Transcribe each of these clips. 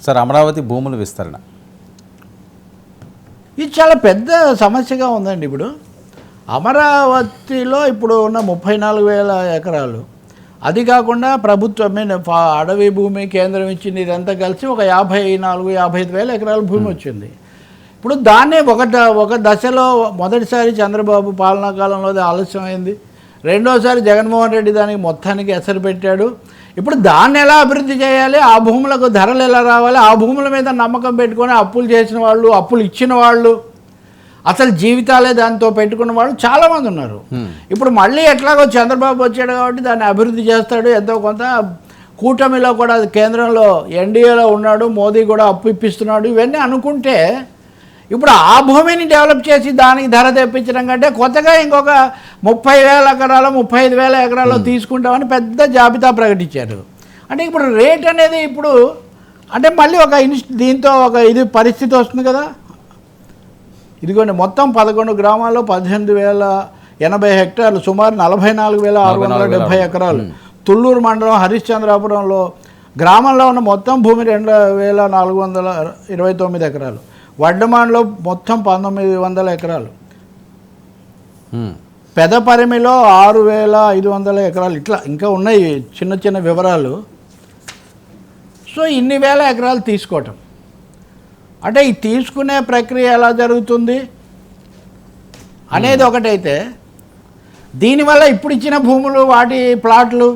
Sir Amaravati భూముల విస్తరణ ఇది చాలా పెద్ద సమస్యగా ఉందండి. ఇప్పుడు అమరావతిలో ఇప్పుడు ఉన్న 34,000 ఎకరాలు, అది కాకుండా ప్రభుత్వం అడవి భూమి కేంద్రం ఇచ్చింది, ఇదంతా కలిసి ఒక 54,000-55,000 ఎకరాల భూమి వచ్చింది. ఇప్పుడు దాన్నే ఒక దశలో మొదటిసారి చంద్రబాబు పాలనా కాలంలో ఆలస్యమైంది, రెండోసారి జగన్మోహన్ రెడ్డి దానికి మొత్తానికి ఎసరు పెట్టాడు. ఇప్పుడు దాన్ని ఎలా అభివృద్ధి చేయాలి, ఆ భూములకు ధరలు ఎలా రావాలి, ఆ భూముల మీద నమ్మకం పెట్టుకొని అప్పులు చేసిన వాళ్ళు, అప్పులు ఇచ్చిన వాళ్ళు, అసలు జీవితాలే దాంతో పెట్టుకున్న వాళ్ళు చాలామంది ఉన్నారు. ఇప్పుడు మళ్ళీ ఎట్లాగో చంద్రబాబు వచ్చాడు కాబట్టి దాన్ని అభివృద్ధి చేస్తాడు, ఎంతో కొంత కూటమిలో కూడా కేంద్రంలో ఎన్డీఏలో ఉన్నాడు, మోదీ కూడా అప్పు ఇప్పిస్తున్నాడు, ఇవన్నీ అనుకుంటే ఇప్పుడు ఆ భూమిని డెవలప్ చేసి దానికి ధర తెప్పించడం కంటే కొత్తగా ఇంకొక 30,000 ఎకరాలు 35,000 ఎకరాలు తీసుకుంటామని పెద్ద జాబితా ప్రకటించారు. అంటే ఇప్పుడు రేట్ అనేది ఇప్పుడు అంటే మళ్ళీ దీంతో ఒక పరిస్థితి వస్తుంది కదా. ఇదిగోండి మొత్తం 11 గ్రామాల్లో 18,080 హెక్టార్లు, సుమారు 44,670 ఎకరాలు. తుళ్ళూరు మండలం హరిశ్చంద్రాపురంలో గ్రామంలో ఉన్న మొత్తం భూమి 2,429 ఎకరాలు. వడ్డమాన్లో మొత్తం 1,900 ఎకరాలు. పెదపరిమిలో 6,500 ఎకరాలు. ఇట్లా ఇంకా ఉన్నాయి చిన్న చిన్న వివరాలు. సో ఇన్ని వేల ఎకరాలు తీసుకోవటం అంటే ఈ తీసుకునే ప్రక్రియ ఎలా జరుగుతుంది అనేది ఒకటైతే, దీనివల్ల ఇప్పుడు ఇచ్చిన భూములు, వాటి ప్లాట్లు,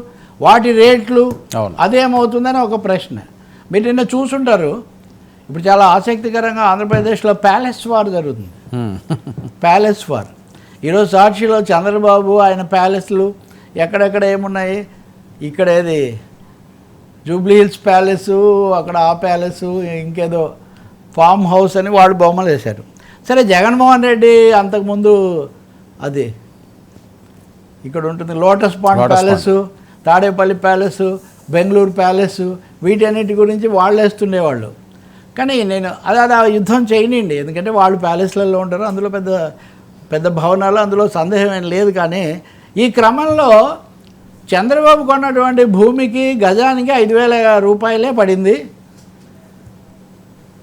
వాటి రేట్లు అదేమవుతుందని ఒక ప్రశ్న. మీరు నిన్న చూసుంటారు, ఇప్పుడు చాలా ఆసక్తికరంగా ఆంధ్రప్రదేశ్లో ప్యాలెస్ వార్ జరుగుతుంది. Palace war. ఈరోజు సాక్షిలో చంద్రబాబు ఆయన ప్యాలెస్లు ఎక్కడెక్కడ ఏమున్నాయి, ఇక్కడ ఏది జూబ్లీ హిల్స్ ప్యాలెసు, అక్కడ ఆ ప్యాలెసు, ఇంకేదో ఫామ్ హౌస్ అని వాళ్ళు బొమ్మలు వేశారు. సరే జగన్మోహన్ రెడ్డి అంతకుముందు అది ఇక్కడ ఉంటుంది lotus pond palace, Tadepalli palace, Bengaluru palace, వీటన్నిటి గురించి వాళ్ళు వేస్తుండేవాళ్ళు. కానీ నేను అది యుద్ధం చేయనండి, ఎందుకంటే వాళ్ళు ప్యాలెస్లలో ఉంటారు, అందులో పెద్ద పెద్ద భవనాలు, అందులో సందేహం ఏం లేదు. కానీ ఈ క్రమంలో చంద్రబాబు కొన్నటువంటి భూమికి గజానికి 5,000 రూపాయలే పడింది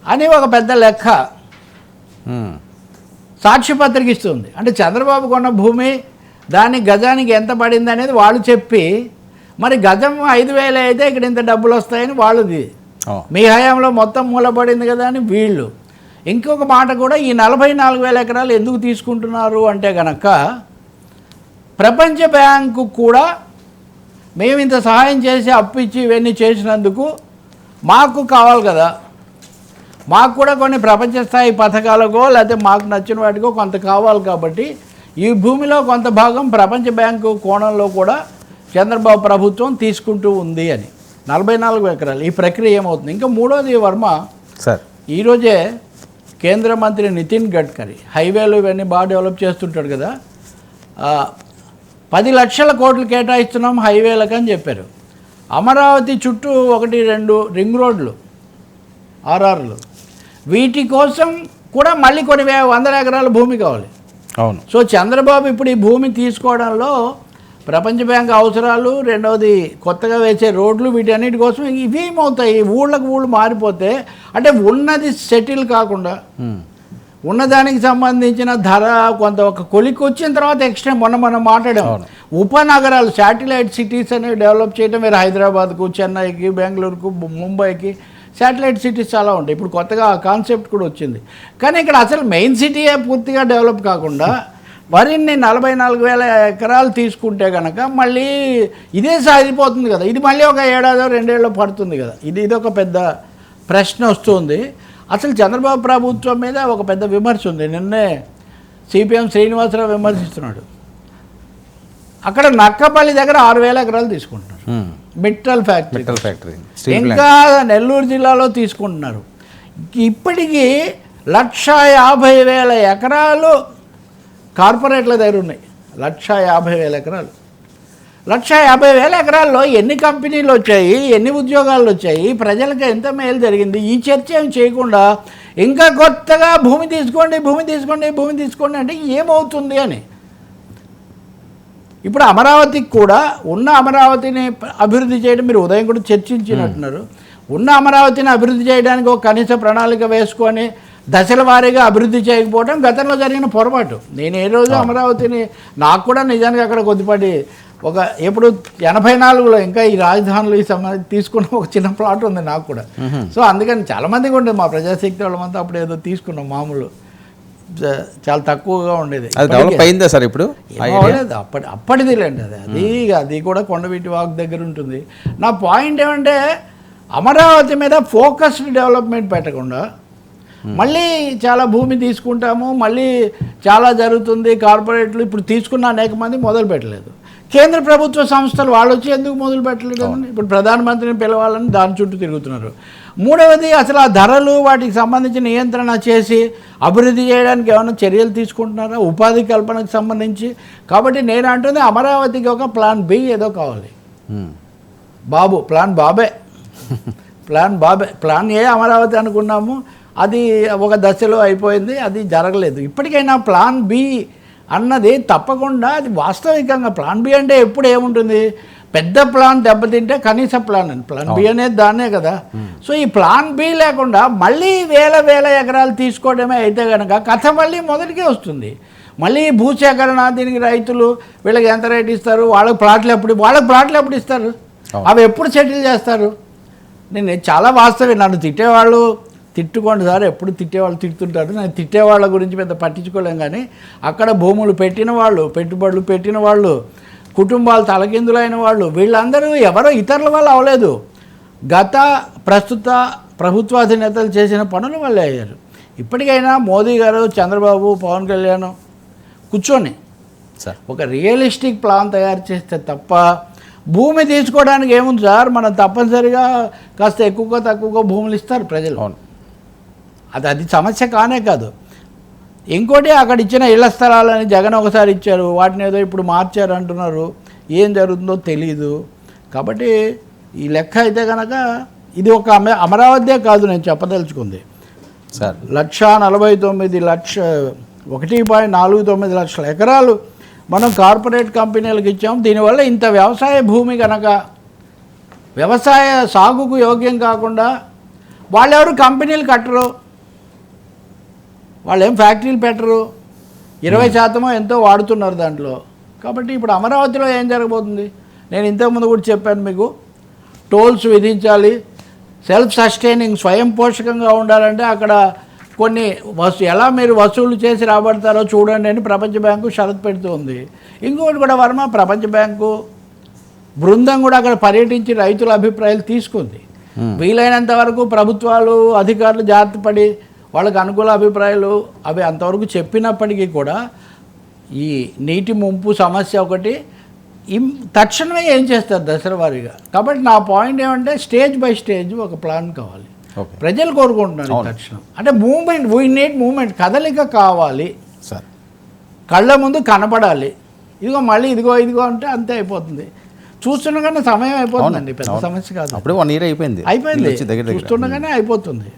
అని ఒక పెద్ద లెక్క సాక్ష్యపత్రిక ఇస్తుంది. అంటే చంద్రబాబు కొన్న భూమి దానికి గజానికి ఎంత పడింది అనేది వాళ్ళు చెప్పి, మరి గజం 5,000 అయితే ఇక్కడ ఇంత డబ్బులు వస్తాయని వాళ్ళది, మీ హయాంలో మొత్తం మూలపడింది కదా అని వీళ్ళు. ఇంకొక మాట కూడా, ఈ 44,000 ఎకరాలు ఎందుకు తీసుకుంటున్నారు అంటే కనుక, ప్రపంచ బ్యాంకు కూడా మేము ఇంత సహాయం చేసి అప్పు ఇచ్చి ఇవన్నీ చేసినందుకు మాకు కావాలి కదా, మాకు కూడా కొన్ని ప్రపంచ స్థాయి పథకాలకో లేకపోతే మాకు నచ్చిన వాటికో కొంత కావాలి, కాబట్టి ఈ భూమిలో కొంత భాగం ప్రపంచ బ్యాంకు కోణంలో కూడా చంద్రబాబు ప్రభుత్వం తీసుకుంటూ ఉంది అని. 44 ఎకరాలు. ఈ ప్రక్రియ ఏమవుతుంది? ఇంకా మూడోది వర్మ సార్, ఈరోజే కేంద్ర మంత్రి నితిన్ గడ్కరీ హైవేలు ఇవన్నీ బాగా డెవలప్ చేస్తుంటాడు కదా, 10 లక్షల కోట్లు కేటాయిస్తున్నాం హైవేలకు అని చెప్పారు. అమరావతి చుట్టూ 1-2 రింగ్ రోడ్లు, ఆర్ఆర్లు, వీటి కోసం కూడా మళ్ళీ కొన్ని 100 ఎకరాల భూమి కావాలి. అవును. సో చంద్రబాబు ఇప్పుడు ఈ భూమి తీసుకోవడంలో ప్రపంచ బ్యాంక్ అవసరాలు, రెండవది కొత్తగా వేసే రోడ్లు, వీటన్నిటి కోసం ఇవేమవుతాయి, ఊళ్ళకు ఊళ్ళు మారిపోతే, అంటే ఉన్నది సెటిల్ కాకుండా ఉన్నదానికి సంబంధించిన ధర కొంత ఒక కొలికి వచ్చిన తర్వాత ఎక్స్ట్రా మనం మాట్లాడాం, ఉపనగరాలు, శాటిలైట్ సిటీస్ అనేవి డెవలప్ చేయడం. మీరు హైదరాబాద్కు, చెన్నైకి, బెంగళూరుకు, ముంబైకి శాటిలైట్ సిటీస్ చాలా ఉంటాయి. ఇప్పుడు కొత్తగా ఆ కాన్సెప్ట్ కూడా వచ్చింది. కానీ ఇక్కడ అసలు మెయిన్ సిటీయే పూర్తిగా డెవలప్ కాకుండా మరిన్ని 44,000 ఎకరాలు తీసుకుంటే కనుక మళ్ళీ ఇదే సాగిపోతుంది కదా. ఇది మళ్ళీ ఒక 1-2 ఏళ్ళలో పడుతుంది కదా. ఇదొక పెద్ద ప్రశ్న వస్తుంది. అసలు చంద్రబాబు ప్రభుత్వం మీద ఒక పెద్ద విమర్శ ఉంది. నిన్నే సిపిఎం శ్రీనివాసరావు విమర్శిస్తున్నాడు. అక్కడ నక్కపల్లి దగ్గర 6,000 ఎకరాలు తీసుకుంటున్నారు, మిట్టల్ ఫ్యాక్టరీ. ఇంకా నెల్లూరు జిల్లాలో తీసుకుంటున్నారు. ఇప్పటికీ 150,000 ఎకరాలు కార్పొరేట్ల దగ్గర ఉన్నాయి. 150,000 ఎకరాలు. 150,000 ఎకరాల్లో ఎన్ని కంపెనీలు వచ్చాయి, ఎన్ని ఉద్యోగాలు వచ్చాయి, ప్రజలకు ఎంత మేలు జరిగింది, ఈ చర్చ ఏం చేయకుండా ఇంకా కొత్తగా భూమి తీసుకోండి అంటే ఏమవుతుంది అని. ఇప్పుడు అమరావతికి కూడా ఉన్న అమరావతిని అభివృద్ధి చేయడం, మీరు ఉదయం కూడా చర్చించినట్టున్నారు, ఉన్న అమరావతిని అభివృద్ధి చేయడానికి ఒక కనీస ప్రణాళిక వేసుకొని దశల వారీగా అభివృద్ధి చేయకపోవడం గతంలో జరిగిన పొరపాటు. నేను ఏ రోజు అమరావతిని, నాకు కూడా నిజానికి అక్కడ కొద్దిపాటి ఒక ఎప్పుడు 84లో ఇంకా ఈ రాజధానులు ఈ సంబంధించి తీసుకున్న ఒక చిన్న ప్లాట్ ఉంది నాకు కూడా. సో అందుకని చాలామందికి ఉండేది, మా ప్రజాశక్తి వాళ్ళమంతా అప్పుడు ఏదో తీసుకున్నాం, మామూలు చాలా తక్కువగా ఉండేది. డెవలప్ అయిందా సార్ ఇప్పుడు? అవ్వలేదు, అప్పటిదిలేండి అది కూడా కొండవీటి వాక్ దగ్గర ఉంటుంది. నా పాయింట్ ఏమంటే అమరావతి మీద ఫోకస్డ్ డెవలప్మెంట్ పెట్టకుండా మళ్ళీ చాలా భూమి తీసుకుంటాము, మళ్ళీ చాలా జరుగుతుంది, కార్పొరేట్లు ఇప్పుడు తీసుకున్న అనేక మంది మొదలు పెట్టలేదు. కేంద్ర ప్రభుత్వ సంస్థలు వాళ్ళు వచ్చి ఎందుకు మొదలు పెట్టలేదు? ఇప్పుడు ప్రధానమంత్రిని పిలవాలని దాని చుట్టూ తిరుగుతున్నారు. మూడవది, అసలు ఆ ధరలు వాటికి సంబంధించి నియంత్రణ చేసి అభివృద్ధి చేయడానికి ఏమైనా చర్యలు తీసుకుంటున్నారా ఉపాధి కల్పనకు సంబంధించి? కాబట్టి నేను అంటుంది అమరావతికి ఒక ప్లాన్ బి ఏదో కావాలి. బాబు ప్లాన్ బాబే ప్లాన్ ఏ అమరావతి అనుకున్నాము, అది ఒక దశలో అయిపోయింది, అది జరగలేదు. ఇప్పటికైనా ప్లాన్ బి అన్నది తప్పకుండా అది వాస్తవికంగా. ప్లాన్ బి అంటే ఎప్పుడు ఏముంటుంది, పెద్ద ప్లాన్ దెబ్బతింటే కనీస ప్లాన్ అని, ప్లాన్ బి అనేది దాన్నే కదా. సో ఈ ప్లాన్ బి లేకుండా మళ్ళీ వేల ఎకరాలు తీసుకోవడమే అయితే కనుక కథ మళ్ళీ మొదటికే వస్తుంది. మళ్ళీ భూసేకరణ, దీనికి రైతులు వీళ్ళకి ఎంత రేటు ఇస్తారు, వాళ్ళకి ప్లాట్లు ఎప్పుడు ఇస్తారు, అవి ఎప్పుడు సెటిల్ చేస్తారు? నేను చాలా వాస్తవం, నన్ను తిట్టేవాళ్ళు తిట్టుకోండి సార్, ఎప్పుడు తిట్టేవాళ్ళు తిట్టుతుంటారు, నేను తిట్టేవాళ్ళ గురించి పెద్ద పట్టించుకోలేం. కానీ అక్కడ భూములు పెట్టిన వాళ్ళు, పెట్టుబడులు పెట్టిన వాళ్ళు, కుటుంబాలు తలకిందులైన వాళ్ళు, వీళ్ళందరూ ఎవరో ఇతరుల వల్ల అవలేదు, ప్రస్తుత ప్రభుత్వాధినేతలు చేసిన పనుల వల్లే అయ్యారు. ఇప్పటికైనా మోదీ గారు, చంద్రబాబు, పవన్ కళ్యాణ్ కూర్చొని ఒక రియలిస్టిక్ ప్లాన్ తయారు చేస్తే తప్ప భూమి తీసుకోవడానికి ఏముంది సార్, మనం తప్పనిసరిగా కాస్త తక్కువగా భూములు ఇస్తారు ప్రజలు. అది సమస్య కానే కాదు. ఇంకోటి, అక్కడ ఇచ్చిన ఇళ్ల స్థలాలని జగన్ ఒకసారి ఇచ్చారు, వాటిని ఏదో ఇప్పుడు మార్చారు అంటున్నారు, ఏం జరుగుతుందో తెలీదు. కాబట్టి ఈ లెక్క అయితే కనుక ఇది ఒక అమరావతి కాదు నేను చెప్పదలుచుకుంది సార్. 1.49 లక్షల ఎకరాలు మనం కార్పొరేట్ కంపెనీలకు ఇచ్చాం. దీనివల్ల ఇంత వ్యవసాయ భూమి కనుక వ్యవసాయ సాగుకు యోగ్యం కాకుండా వాళ్ళెవరు కంపెనీలు కట్టరు, వాళ్ళు ఏం ఫ్యాక్టరీలు పెట్టరు, 20% ఎంతో వాడుతున్నారు దాంట్లో. కాబట్టి ఇప్పుడు అమరావతిలో ఏం జరగబోతుంది? నేను ఇంతకుముందు కూడా చెప్పాను మీకు, టోల్స్ విధించాలి, సెల్ఫ్ సస్టైనింగ్ స్వయం పోషకంగా ఉండాలంటే అక్కడ కొన్ని ఎలా మీరు వసూలు చేసి రాబడతారో చూడండి అని ప్రపంచ బ్యాంకు షరతు పెడుతూ ఉంది. ఇంకొకటి కూడా వర్మ, ప్రపంచ బ్యాంకు బృందం కూడా అక్కడ పర్యటించి రైతుల అభిప్రాయాలు తీసుకుంది. వీలైనంత వరకు ప్రభుత్వాలు, అధికారులు జాగ్రత్త పడి వాళ్ళకి అనుకూల అభిప్రాయాలు అవి అంతవరకు చెప్పినప్పటికీ కూడా ఈ నీటి ముంపు సమస్య ఒకటి తక్షణమే ఏం చేస్తారు దశల వారీగా. కాబట్టి నా పాయింట్ ఏమంటే స్టేజ్ బై స్టేజ్ ఒక ప్లాన్ కావాలి. ప్రజలు కోరుకుంటున్నారు తక్షణం, అంటే మూమెంట్, వీ నీడ్ మూమెంట్, కదలిక కావాలి సార్, కళ్ళ ముందు కనపడాలి. ఇదిగో మళ్ళీ ఇదిగో అంటే అంతే అయిపోతుంది. చూస్తుండగానే సమయం అయిపోతుందండి, పెద్ద సమస్య కాదు. అప్పుడు 1 year అయిపోయింది, చూస్తుండగానే అయిపోతుంది.